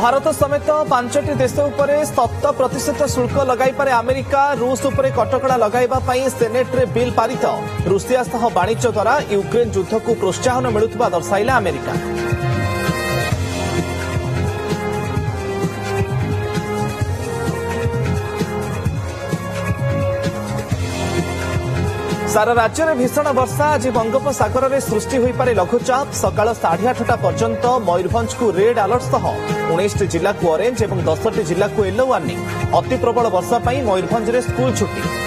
भारत समेत 5टी देश उपरे 7% शुल्क लगाइपारे अमेरिका रूस उपरे कटकड़ा लगाइबा पई सेनेट रे बिल पारित रूसिया सह वाणिज्य द्वारा यूक्रेन युद्ध को प्रोत्साहन मिलुवा दर्शाइला अमेरिका। सारा राज्य में भीषण वर्षा आज बंगोपसागर में सृष्टि हो पारे लघुचाप सकाल 8:30 पर्यंत मयूरभंज को रेड अलर्ट सह 19 जिला को ऑरेंज और 10टी जिला को येलो वार्निंग। अति प्रबल वर्षा पर मयूरभंज में स्कूल छुट्टी।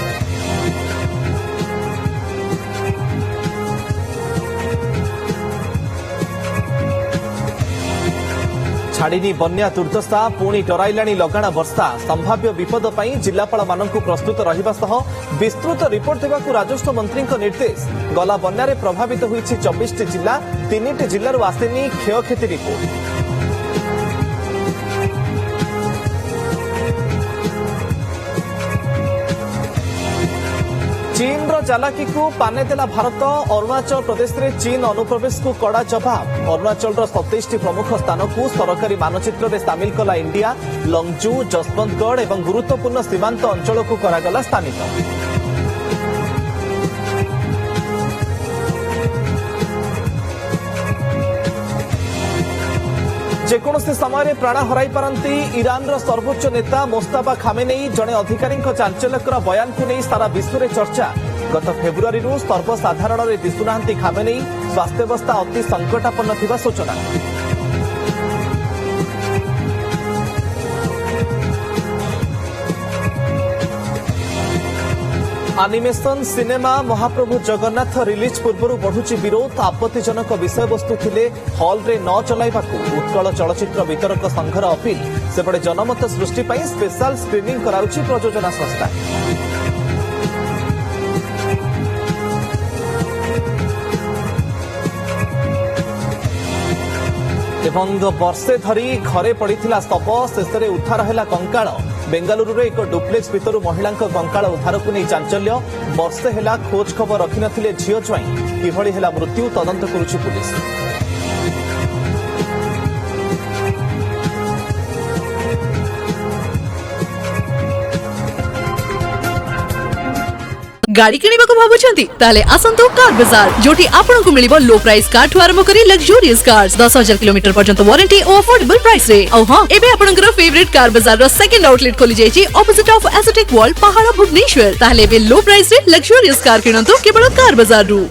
छाड़िनी बन्या दुर्दशा पुणी डराइलाणी लगाण वर्षा संभाव्य विपद पर जिलापाल मानक प्रस्तुत रहिबा सह विस्तृत रिपोर्ट देवाक राजस्व मंत्री निर्देश। गला बन्या प्रभावित होईछि 24टी जिला 3टी जिल्लारू आसेनी क्षयक्षति रिपोर्ट। चीन चालाकी को पाने देला भारत। अरुणाचल प्रदेश में चीन अनुप्रवेश को कड़ा जवाब। अरुणाचल 27टी प्रमुख स्थान को सरकारी मानचित्र में सामिल कला इंडिया। लंगजू जसवंतगढ़ और गुरुत्वपूर्ण सीमांत अंचल को करागला स्थानित। जेकोसी समय प्राण हराई पारती ईरान सर्वोच्च नेता मोस्तफा खामेनेई। जड़े अधिकारी चांचल्यकर बयान को नहीं सारा विश्व में चर्चा। गत फेब्रुआरी सर्वसाधारण में दिशुना खामेनेई। स्वास्थ्यावस्था अति संकटापन्न थिबा सूचना। एनिमेशन सिनेमा महाप्रभु जगन्नाथ रिलीज पूर्व बढ़ुची विरोध। आपत्तिजनक विषयवस्तु थिले हॉल रे न चलाइबाकू उत्कल चलचित्र वितरक संघर अपील। सेपटे जनमत सृष्टि पई स्पेशल स्क्रीनिंग कराउची प्रयोजना संस्था। एवं वर्षे धरी घरे पड़िथिला शव शेष उद्धार है कंकाल। बेंगालुरु एक डुप्लेक्स भितर महिला कंकाल उद्धार को नहीं चांचल्य। वर्षे है खोज खबर रखि नथिले झियो ज्वाई किभଳି है मृत्यु तदंत करुछि पुलिस। गाड़ी किनिबाको भाबुछंती ताले आसंतो कार बाजार जोटी आपनको मिलिबो लो प्राइस कार ठु आरंभ करी लग्जरियस कार्स 10,000 किलोमीटर पर्यंत वारंटी और अफोर्डेबल प्राइस रे। औ हां एबे आपनकर फेवरेट कार बाजार रो सेकंड आउटलेट खोली जायछि ऑपोजिट ऑफ एसोटेक वॉल पहाड़ भुवनेश्वर। ताले बे लो प्राइस रे लग्जरियस कार किनंतो केवल कार बाजार रु।